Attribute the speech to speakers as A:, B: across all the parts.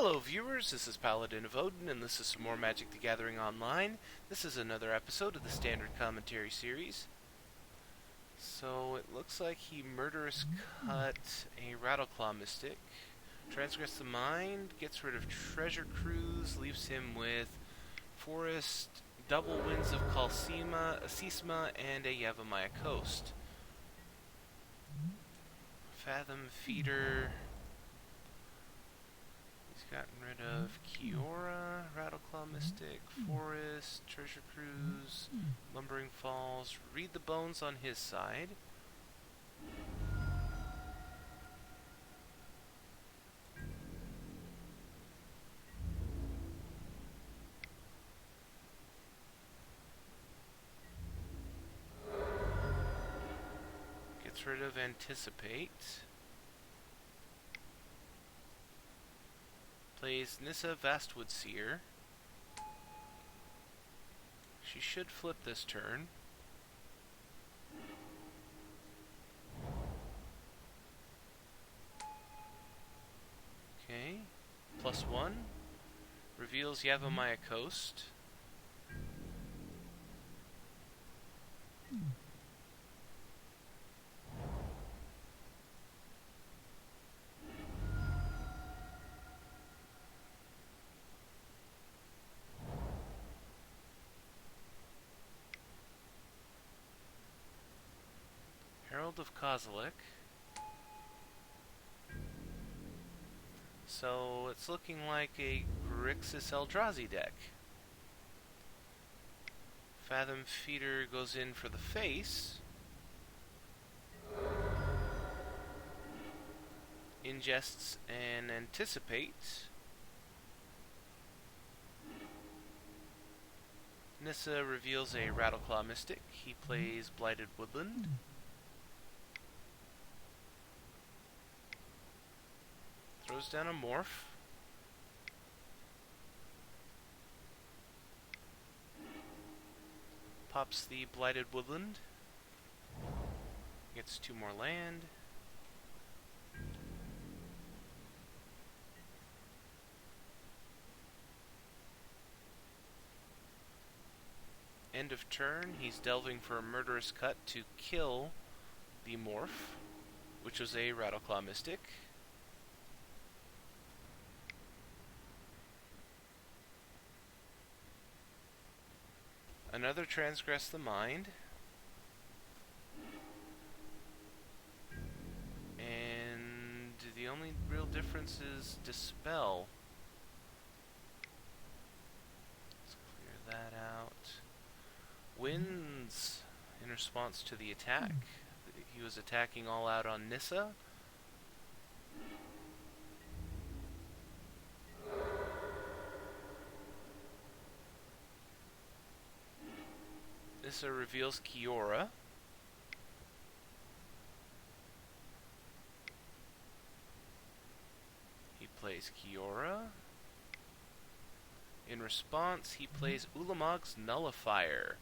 A: Hello viewers, this is Paladin of Odin, and this is some more Magic the Gathering Online. This is another episode of the Standard Commentary series. So it looks like he murderous cut a Rattleclaw Mystic, transgress the mind, gets rid of Treasure Cruise, leaves him with Forest, Double Winds of Kalsima, a Sisma, and a Yavimaya Coast. Fathom Feeder. He's gotten rid of Kiora, Rattleclaw Mystic, Forest, Treasure Cruise, Lumbering Falls. Read the Bones on his side. Gets rid of Anticipate. Plays Nissa Vastwood Seer. She should flip this turn. Okay. +1. Reveals Yavimaya Coast. Herald of Kozilek. So it's looking like a Grixis Eldrazi deck. Fathom Feeder goes in for the face. Ingests and Anticipates. Nissa reveals a Rattleclaw Mystic. He plays Blighted Woodland. Throws down a Morph. Pops the Blighted Woodland. Gets 2 more land. End of turn, he's delving for a Murderous Cut to kill the Morph, which was a Rattleclaw Mystic. Another Transgress the Mind. And the only real difference is Dispel. Let's clear that out. Wins in response to the attack. He was attacking all out on Nissa. Nissa reveals Kiora. He plays Kiora. In response, he plays Ulamog's Nullifier.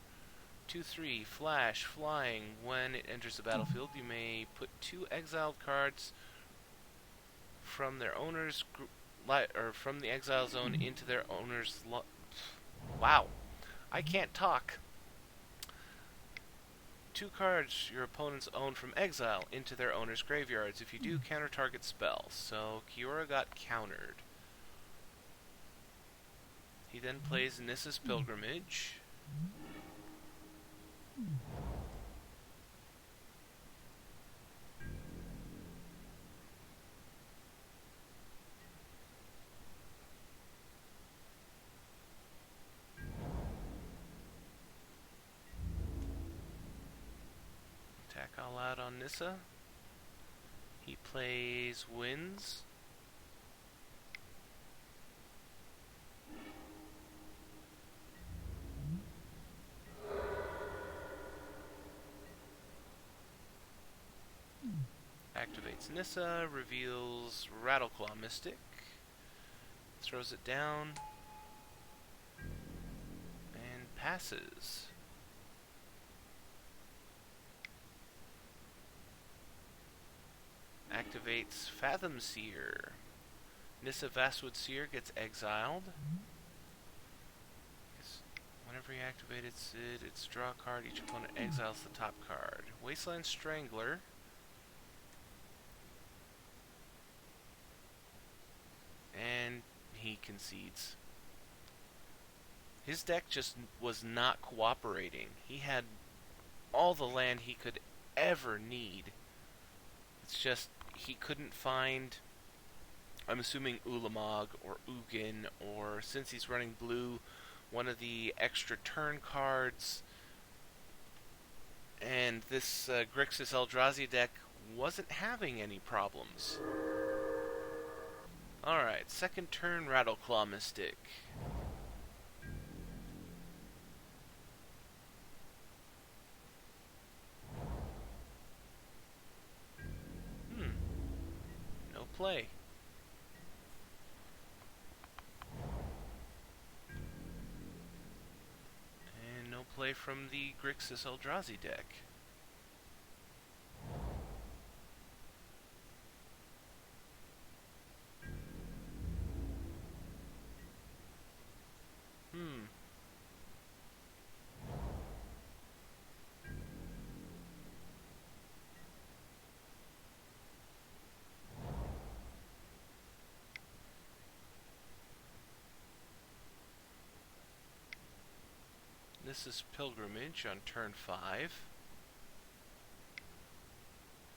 A: 2/3, flash, flying. When it enters the battlefield, you may put 2 exiled cards from their owner's from the exile zone into their owner's wow, I can't talk. 2 cards your opponents own from exile into their owner's graveyards. If you do, counter target spell. So Kiora got countered. He then plays Nissa's Pilgrimage. Attack all out on Nissa. He plays Winds. Activates Nissa, reveals Rattleclaw Mystic, throws it down, and passes. Activates Fathom Seer. Nissa Vastwood Seer gets exiled. Whenever he activates it, it's draw a card. Each opponent exiles the top card. Wasteland Strangler. And he concedes. His deck just was not cooperating. He had all the land he could ever need. It's just he couldn't find, I'm assuming, Ulamog or Ugin, or since he's running blue, one of the extra turn cards. And this Grixis Eldrazi deck wasn't having any problems. Alright, second turn Rattleclaw Mystic. No play. And no play from the Grixis Eldrazi deck. This is Pilgrimage on turn 5.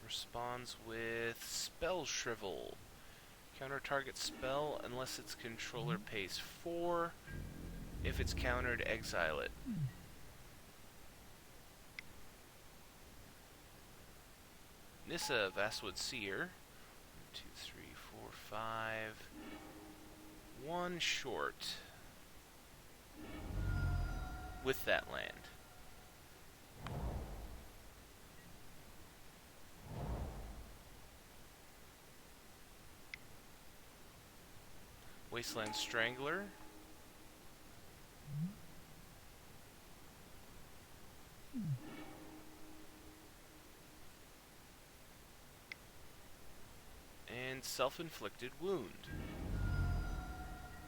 A: Responds with Spell Shrivel. Counter target spell unless its controller pays 4. If it's countered, exile it. Nissa Vastwood Seer. 1, 2, 3, 4, 5. One short. With that land. Wasteland Strangler. And Self-Inflicted Wound.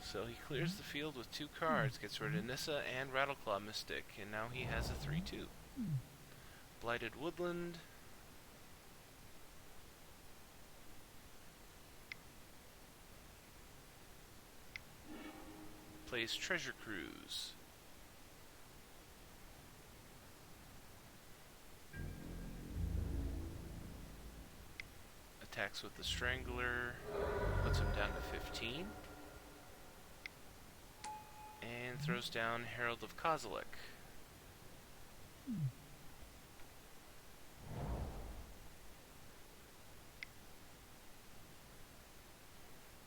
A: So he clears the field with 2 cards, gets rid of Nissa and Rattleclaw Mystic, and now he has a 3/2. Blighted Woodland. Plays Treasure Cruise. Attacks with the Strangler, puts him down to 15. And throws down Herald of Kozilek.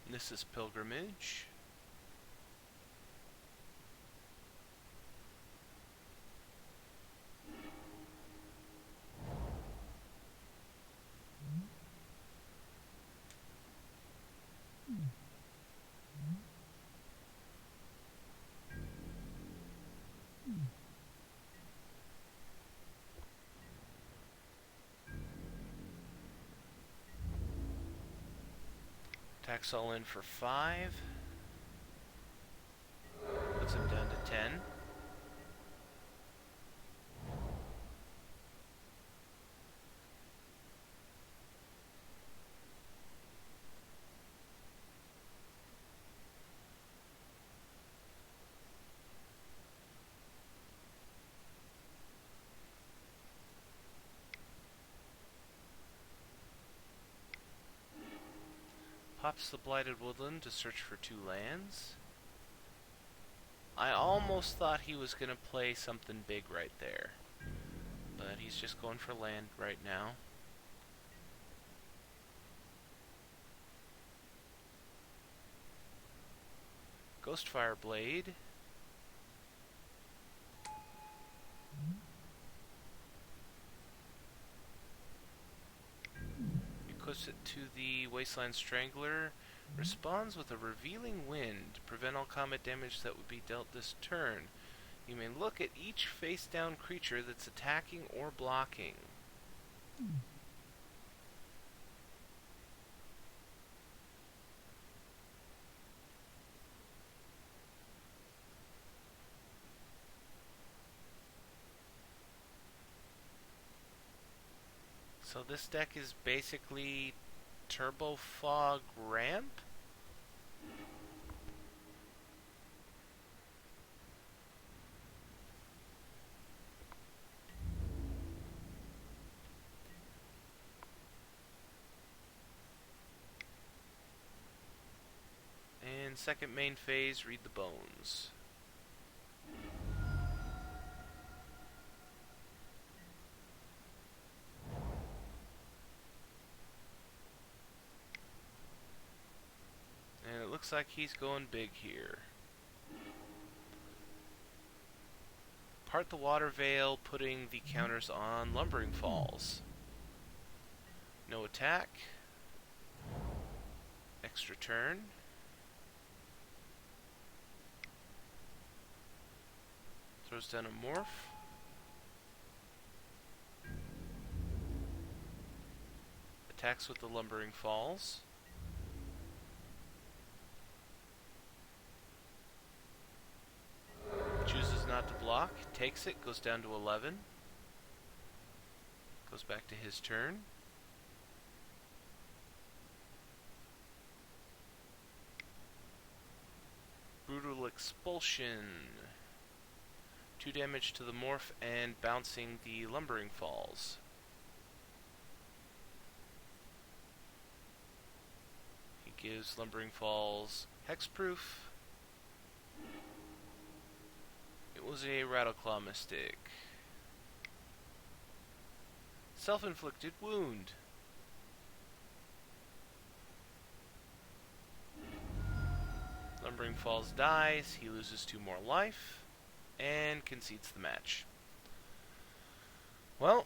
A: This is Pilgrimage. Attacks all in for 5. Puts him down to 10. Pops the Blighted Woodland to search for 2 lands. I almost thought he was going to play something big right there. But he's just going for land right now. Ghostfire Blade. Puts it to the Wasteland Strangler. Responds with a Revealing Wind to prevent all combat damage that would be dealt this turn. You may look at each face-down creature that's attacking or blocking. So this deck is basically Turbo Fog Ramp? And second main phase, read the bones. And it looks like he's going big here. Part the Water Veil, putting the counters on Lumbering Falls. No attack. Extra turn. Throws down a Morph. Attacks with the Lumbering Falls. Chooses not to block. Takes it. Goes down to 11. Goes back to his turn. Brutal Expulsion. 2 damage to the Morph and bouncing the Lumbering Falls. He gives Lumbering Falls Hexproof. It was a Rattleclaw Mystic. Self-inflicted wound. Lumbering Falls dies, he loses 2 more life, and concedes the match. Well,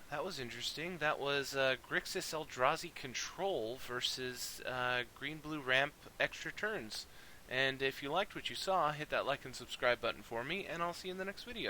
A: that was interesting. That was Grixis Eldrazi Control versus Green-Blue Ramp Extra Turns. And if you liked what you saw, hit that like and subscribe button for me, and I'll see you in the next video.